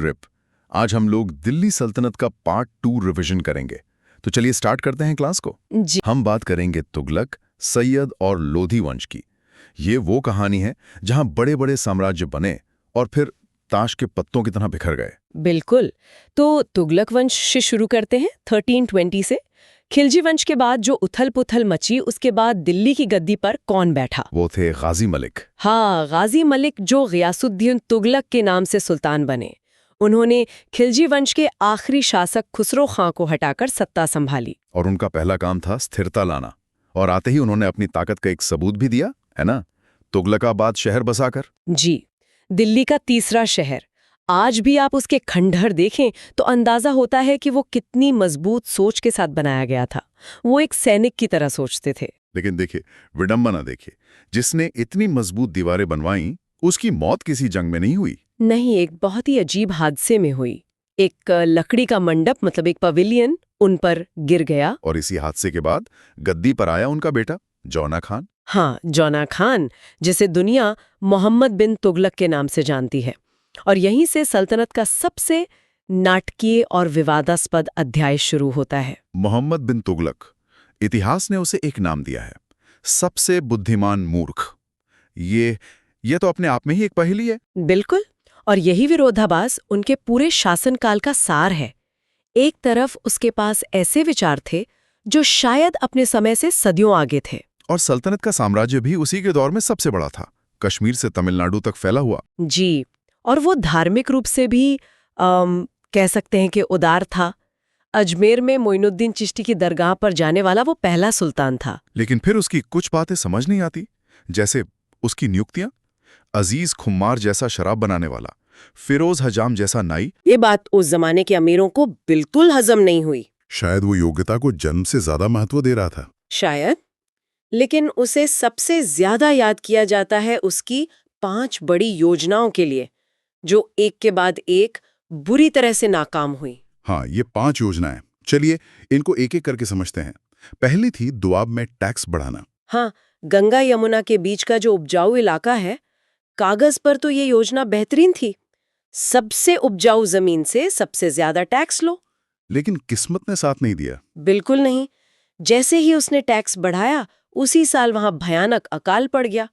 Grip. आज हम लोग दिल्ली सल्तनत का पार्ट 2 रिवीजन करेंगे। तो चलिए स्टार्ट करते हैं क्लास को। जी। हम बात करेंगे तुगलक, सैयद और लोधी वंश की। ये वो कहानी है जहां बड़े बड़े साम्राज्य बने और फिर ताश के पत्तों की तरह बिखर गए। बिल्कुल। तो तुगलक वंश से शुरू करते हैं 1320 से। खिलजी वंश के बाद जो उथल पुथल मची, उसके बाद दिल्ली की गद्दी पर कौन बैठा? वो थे गाजी मलिक। हाँ, गाजी मलिक, जो गियासुद्दीन तुगलक के नाम से सुल्तान बने। उन्होंने खिलजी वंश के आखिरी शासक खुसरो खां को हटाकर सत्ता संभाली। और उनका पहला काम था स्थिरता लाना। और आते ही उन्होंने अपनी ताकत का एक सबूत भी दिया, है ना? तुगलकाबाद शहर बसाकर। जी, दिल्ली का तीसरा शहर। आज भी आप उसके खंडहर देखें तो अंदाजा होता है कि वो कितनी मजबूत सोच के साथ बनाया गया था। वो एक सैनिक की तरह सोचते थे। लेकिन देखिए, विडंबना देखिए, जिसने इतनी मजबूत दीवारें बनवाई, उसकी मौत किसी जंग में नहीं हुई। नहीं, एक बहुत ही अजीब हादसे में हुई। एक लकड़ी का मंडप, मतलब एक पवेलियन, उन पर गिर गया। और इसी हादसे के बाद गद्दी पर आया उनका बेटा जौना खान। हाँ, जौना खान, जिसे दुनिया मोहम्मद बिन तुगलक के नाम से जानती है। और यहीं से सल्तनत का सबसे नाटकीय और विवादास्पद अध्याय शुरू होता है। मोहम्मद बिन तुगलक, इतिहास ने उसे एक नाम दिया है, सबसे बुद्धिमान मूर्ख। ये तो अपने आप में ही एक पहेली है। बिल्कुल। और यही विरोधाभास उनके पूरे शासनकाल का सार है। एक तरफ उसके पास ऐसे विचार थे जो शायद अपने समय से सदियों आगे थे। और सल्तनत का साम्राज्य भी उसी के दौर में सबसे बड़ा था, कश्मीर से तमिलनाडु तक फैला हुआ। जी, और वो धार्मिक रूप से भी कह सकते हैं कि उदार था। अजमेर में मोइनुद्दीन चिश्ती की दरगाह पर जाने वाला वो पहला सुल्तान था। लेकिन फिर उसकी कुछ बातें समझ नहीं आती, जैसे उसकी नियुक्तियां। अजीज खुम्मार जैसा शराब बनाने वाला, फिरोज हजाम जैसा नाई। ये बात उस जमाने के अमीरों को बिल्कुल हजम नहीं हुई। शायद वो योग्यता को जन्म से ज्यादा महत्व दे रहा था। शायद। लेकिन उसे सबसे ज्यादा याद किया जाता है उसकी 5 बड़ी योजनाओं के लिए, जो एक के बाद एक बुरी तरह से नाकाम हुई। हाँ, ये 5 योजनाएं। चलिए इनको एक एक करके समझते हैं। पहली थी दोआब में टैक्स बढ़ाना। हाँ, गंगा यमुना के बीच का जो उपजाऊ इलाका है, कागज पर तो ये योजना बेहतरीन थी। सबसे उपजाऊ जमीन से सबसे ज्यादा टैक्स लो। लेकिन किस्मत ने साथ नहीं दिया। बिल्कुल नहीं। जैसे ही उसने टैक्स बढ़ाया, उसी साल वहां भयानक अकाल पड़ गया।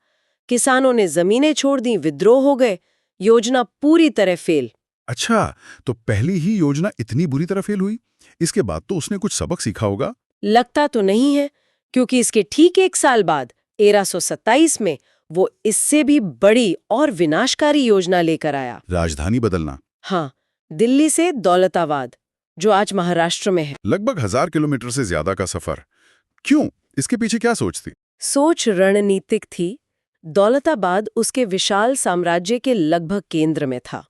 किसानों ने जमीनें छोड़ दी, विद्रोह हो गए। योजना पूरी तरह फेल। अच्छा, तो पहली ही योजना इतनी बुरी तरह फेल हुई। इसके बाद तो उसने कुछ सबक सीखा होगा। लगता तो नहीं है, क्योंकि इसके ठीक 1 साल बाद 1327 में वो इससे भी बड़ी और विनाशकारी योजना लेकर आया। राजधानी बदलना। हाँ, दिल्ली से दौलताबाद, जो आज महाराष्ट्र में है। लगभग 1000 किलोमीटर से ज्यादा का सफर। क्यों? इसके पीछे क्या सोच थी? सोच रणनीतिक थी। दौलताबाद उसके विशाल साम्राज्य के लगभग केंद्र में था।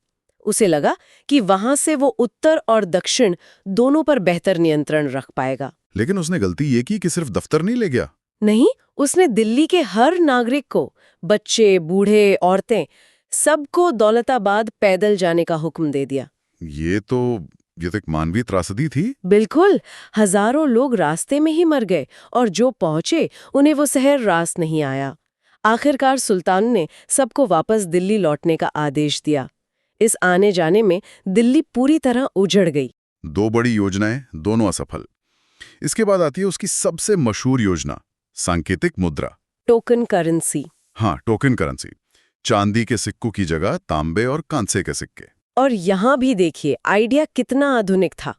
उसे लगा कि वहां से वो उत्तर और दक्षिण दोनों पर बेहतर नियंत्रण रख पाएगा। लेकिन उसने गलती ये की कि सिर्फ दफ्तर नहीं ले गया। नहीं, उसने दिल्ली के हर नागरिक को, बच्चे, बूढ़े, औरतें, सबको दौलताबाद पैदल जाने का हुक्म दे दिया। ये तो एक मानवीय त्रासदी थी। बिल्कुल। हजारों लोग रास्ते में ही मर गए, और जो पहुंचे उन्हें वो शहर रास नहीं आया। आखिरकार सुल्तान ने सबको वापस दिल्ली लौटने का आदेश दिया। इस आने जाने में दिल्ली पूरी तरह उजड़ गई। 2 बड़ी योजनाएं, दोनों असफल। इसके बाद आती है उसकी सबसे मशहूर योजना, सांकेतिक मुद्रा। Token currency. हाँ, टोकन करेंसी। चांदी के सिक्कों की जगह तांबे और कांसे के सिक्के। और यहाँ भी देखिए आइडिया कितना आधुनिक था।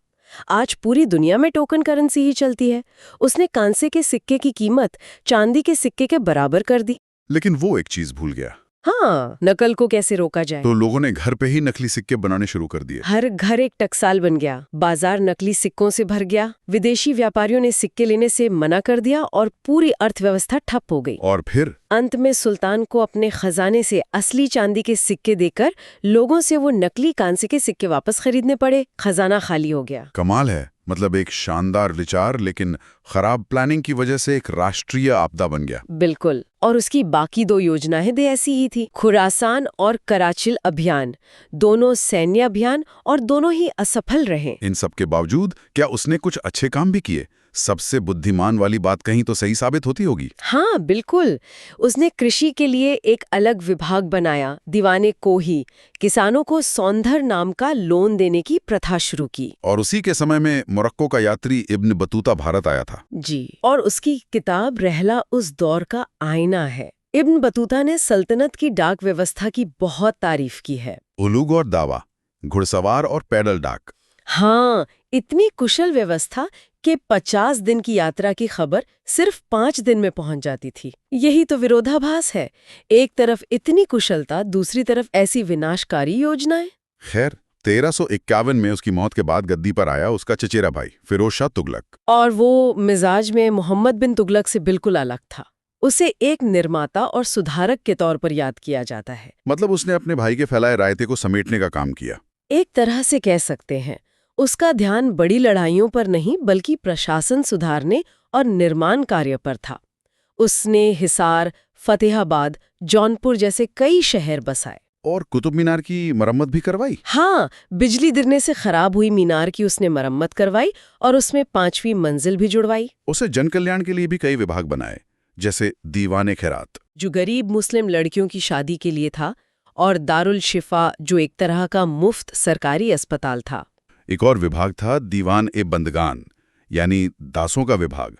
आज पूरी दुनिया में टोकन करेंसी ही चलती है। उसने कांसे के सिक्के की कीमत चांदी के सिक्के के बराबर कर दी। लेकिन वो एक चीज भूल गया। हाँ, नकल को कैसे रोका जाए। तो लोगों ने घर पे ही नकली सिक्के बनाने शुरू कर दिए। हर घर एक टकसाल बन गया। बाजार नकली सिक्कों से भर गया। विदेशी व्यापारियों ने सिक्के लेने से मना कर दिया और पूरी अर्थव्यवस्था ठप हो गई। और फिर अंत में सुल्तान को अपने खजाने से असली चांदी के सिक्के देकर लोगों से वो नकली कांसे के सिक्के वापस खरीदने पड़े। खजाना खाली हो गया। कमाल है। मतलब एक शानदार विचार, लेकिन खराब प्लानिंग की वजह से एक राष्ट्रीय आपदा बन गया। बिल्कुल। और उसकी बाकी 2 योजनाएं भी ऐसी ही थी। खुरासान और कराचिल अभियान, दोनों सैन्य अभियान, और दोनों ही असफल रहे। इन सब के बावजूद क्या उसने कुछ अच्छे काम भी किए? सबसे बुद्धिमान वाली बात कहीं तो सही साबित होती होगी। हाँ बिल्कुल। उसने कृषि के लिए एक अलग विभाग बनाया, दीवाने कोही, किसानों को सौंधर नाम का लोन देने की प्रथा शुरू की। और उसी के समय में मोरक्को का यात्री इब्न बतूता भारत आया था। जी, और उसकी किताब रहला उस दौर का आईना है। इब्न बतूता ने सल्तनत की डाक व्यवस्था की बहुत तारीफ की है। उलूग और दावा, घुड़सवार और पैदल डाक। हाँ, इतनी कुशल व्यवस्था कि 50 दिन की यात्रा की खबर सिर्फ 5 दिन में पहुंच जाती थी। यही तो विरोधाभास है, एक तरफ इतनी कुशलता, दूसरी तरफ ऐसी विनाशकारी योजनाएं। खैर 1351 में उसकी मौत के बाद गद्दी पर आया उसका चचेरा भाई फिरोज शाह तुगलक। और वो मिजाज में मोहम्मद बिन तुगलक से बिल्कुल अलग था। उसे एक निर्माता और सुधारक के तौर पर याद किया जाता है। मतलब उसने अपने भाई के फैलाए रायते को समेटने का काम किया। एक तरह से कह सकते हैं, उसका ध्यान बड़ी लड़ाइयों पर नहीं बल्कि प्रशासन सुधारने और निर्माण कार्य पर था। उसने हिसार, फतेहाबाद, जौनपुर जैसे कई शहर बसाए। और कुतुब मीनार की मरम्मत भी करवाई। हाँ, बिजली गिरने से खराब हुई मीनार की उसने मरम्मत करवाई और उसमें 5वीं मंजिल भी जुड़वाई। उसे जन कल्याण के लिए भी कई विभाग बनाए, जैसे दीवाने खैरात, जो गरीब मुस्लिम लड़कियों की शादी के लिए था, और दारुल शिफा, जो एक तरह का मुफ्त सरकारी अस्पताल था। एक और विभाग था दीवान ए बंदगान, यानी दासों का विभाग।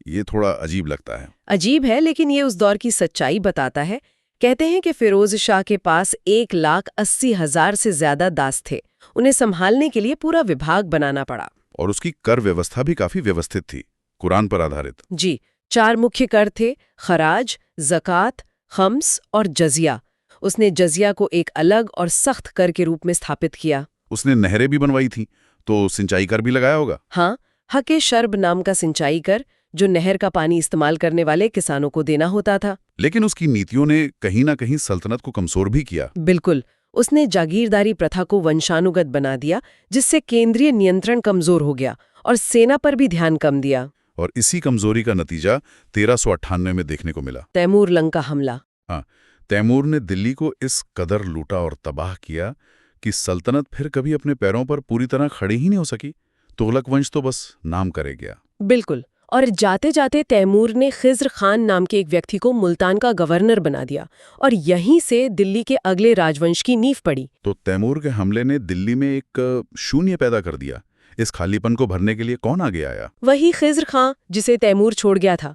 ये थोड़ा अजीब लगता है। अजीब है, लेकिन ये उस दौर की सच्चाई बताता है। कहते हैं कि फिरोज शाह के पास 1,80,000 से ज्यादा दास थे। उन्हें संभालने के लिए पूरा विभाग बनाना पड़ा। और उसकी कर व्यवस्था भी काफी व्यवस्थित थी, कुरान पर आधारित। जी, 4 मुख्य कर थे: खराज, ज़कात, खम्स और जजिया। उसने जजिया को एक अलग और सख्त कर के रूप में स्थापित किया। उसने नहरें भी बनवाई थी, तो सिंचाई कर भी लगाया होगा। हाँ, हके शर्ब नाम का सिंचाई कर, जो नहर का पानी इस्तेमाल करने वाले किसानों को देना होता था। लेकिन उसकी नीतियों ने कहीं ना कहीं सल्तनत को कमजोर भी किया। बिल्कुल। उसने जागीरदारी प्रथा को वंशानुगत बना दिया, जिससे केंद्रीय नियंत्रण कमजोर हो गया और सेना पर भी ध्यान कम दिया। और इसी कमजोरी का नतीजा 1398 में देखने को मिला। तैमूर लंग का हमला। हाँ, तैमूर ने दिल्ली को इस कदर लूटा और तबाह किया कि सल्तनत फिर कभी अपने पैरों पर पूरी तरह खड़ी ही नहीं हो सकी। तुगलक वंश तो बस नाम करे गया। बिल्कुल। और जाते जाते तैमूर ने खिज्र खान नाम के एक व्यक्ति को मुल्तान का गवर्नर बना दिया, और यहीं से दिल्ली के अगले राजवंश की नींव पड़ी। तो तैमूर के हमले ने दिल्ली में एक शून्य पैदा कर दिया। इस खालीपन को भरने के लिए कौन आगे आया? वही खिज्र खान जिसे तैमूर छोड़ गया था।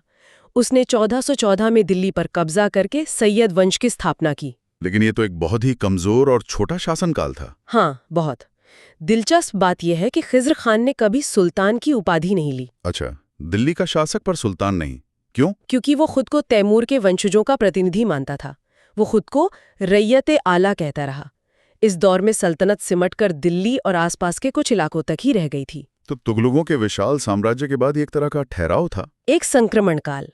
उसने 1414 में दिल्ली पर कब्जा करके सैयद वंश की स्थापना की। लेकिन ये तो एक बहुत ही कमजोर और छोटा शासनकाल था। हाँ, बहुत। दिलचस्प बात यह है कि खिज्र खान ने कभी सुल्तान की उपाधि नहीं ली। अच्छा, दिल्ली का शासक पर सुल्तान नहीं, क्यों? क्योंकि वो खुद को तैमूर के वंशजों का प्रतिनिधि मानता था। वो खुद को रैयत आला कहता रहा। इस दौर में सल्तनत सिमटकर दिल्ली और आसपास के कुछ इलाकों तक ही रह गई थी। तो तुगलकों के विशाल साम्राज्य के बाद एक तरह का ठहराव था, एक संक्रमण काल।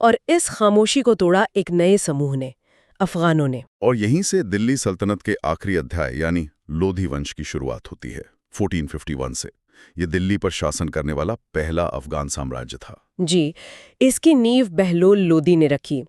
और इस खामोशी को तोड़ा एक नए समूह ने, अफगानों ने। और यहीं से दिल्ली सल्तनत के आखिरी अध्याय यानी लोधी वंश की शुरुआत होती है 1451 से। ये दिल्ली पर शासन करने वाला पहला अफगान साम्राज्य था। जी, इसकी नींव बहलोल लोदी ने रखी।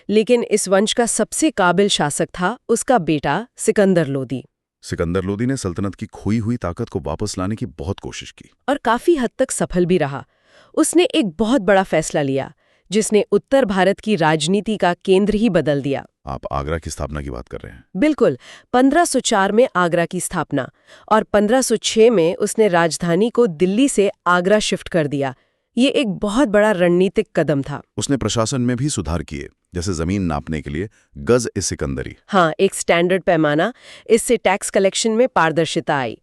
लेकिन इस वंश का सबसे काबिल शासक था उसका बेटा सिकंदर लोदी। सिकंदर लोदी ने सल्तनत की खोई हुई ताकत को वापस लाने की बहुत कोशिश की, और काफी हद तक सफल भी रहा। उसने एक बहुत बड़ा फैसला लिया, जिसने उत्तर भारत की राजनीति का केंद्र ही बदल दिया। आप आगरा की स्थापना की बात कर रहे हैं? बिल्कुल। 1504 में आगरा की स्थापना, और 1506 में उसने राजधानी को दिल्ली से आगरा शिफ्ट कर दिया। ये एक बहुत बड़ा रणनीतिक कदम था। उसने प्रशासन में भी सुधार किए, जैसे जमीन नापने के लिए गज-ए-सिकंदरी। हाँ, एक स्टैंडर्ड पैमाना। इससे टैक्स कलेक्शन में पारदर्शिता आई।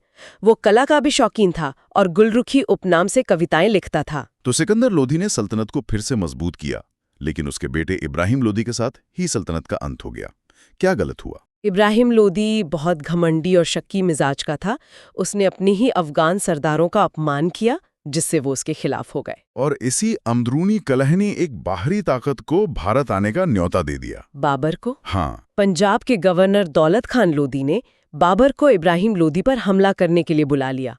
वो कला का भी शौकीन था और गुलरुखी उपनाम से कविताएं लिखता था। तो सिकंदर लोधी ने सल्तनत को फिर से मजबूत किया, लेकिन उसके बेटे इब्राहिम लोधी के साथ ही सल्तनत का अंत हो गया। क्या गलत हुआ? इब्राहिम लोदी बहुत घमंडी और शक्की मिजाज का था। उसने अपने ही अफगान सरदारों का अपमान किया, जिससे वो उसके खिलाफ हो गए। और इसी अंदरूनी कलह ने एक बाहरी ताकत को भारत आने का न्योता दे दिया। बाबर को? हाँ। पंजाब के गवर्नर दौलत खान लोदी ने बाबर को इब्राहिम लोदी पर हमला करने के लिए बुला लिया।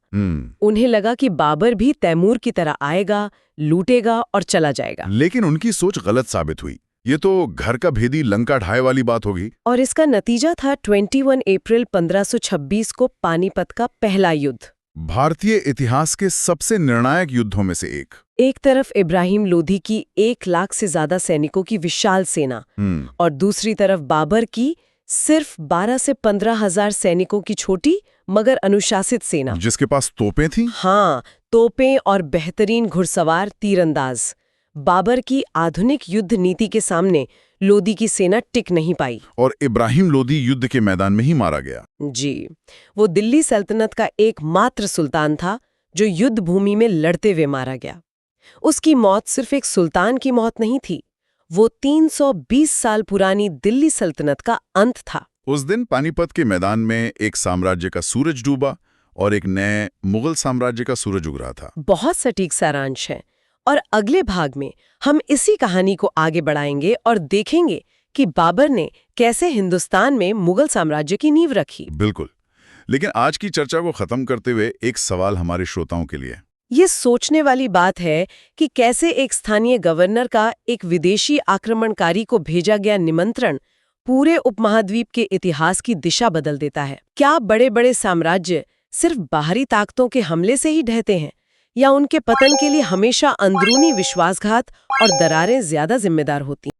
उन्हें लगा कि बाबर भी तैमूर की तरह आएगा, लूटेगा और चला जाएगा। लेकिन उनकी सोच गलत साबित हुई। ये तो घर का भेदी लंका ढाए वाली बात होगी। और इसका नतीजा था 21 अप्रैल 1526 को पानीपत का पहला युद्ध। भारतीय इतिहास के सबसे निर्णायक युद्धों में से एक। एक तरफ इब्राहिम लोधी की 1 लाख से ज्यादा सैनिकों की विशाल सेना और दूसरी तरफ बाबर की सिर्फ 12 से 15 हजार सैनिकों की छोटी मगर अनुशासित सेना, जिसके पास तोपें थीं। हाँ, तोपें और बेहतरीन घुड़सवार तीरंदाज। बाबर की आधुनिक युद्ध नीति के सामने लोदी की सेना टिक नहीं पाई और इब्राहिम लोदी युद्ध के मैदान में ही मारा गया। जी, वो दिल्ली सल्तनत का एकमात्र सुल्तान था जो युद्ध भूमि में लड़ते हुए मारा गया। उसकी मौत सिर्फ एक सुल्तान की मौत नहीं थी, वो 320 साल पुरानी दिल्ली सल्तनत का अंत था। उस दिन पानीपत के मैदान में एक साम्राज्य का सूरज डूबा और एक नए मुगल साम्राज्य का सूरज उग रहा था। बहुत सटीक सारांश है। और अगले भाग में हम इसी कहानी को आगे बढ़ाएंगे और देखेंगे कि बाबर ने कैसे हिंदुस्तान में मुगल साम्राज्य की नींव रखी। बिल्कुल। लेकिन आज की चर्चा को खत्म करते हुए एक सवाल हमारे श्रोताओं के लिए। ये सोचने वाली बात है कि कैसे एक स्थानीय गवर्नर का एक विदेशी आक्रमणकारी को भेजा गया निमंत्रण पूरे उपमहाद्वीप के इतिहास की दिशा बदल देता है। क्या बड़े-बड़े साम्राज्य सिर्फ बाहरी ताकतों के हमले से ही ढहते हैं, या उनके पतन के लिए हमेशा अंदरूनी विश्वासघात और दरारें ज्यादा जिम्मेदार होती हैं?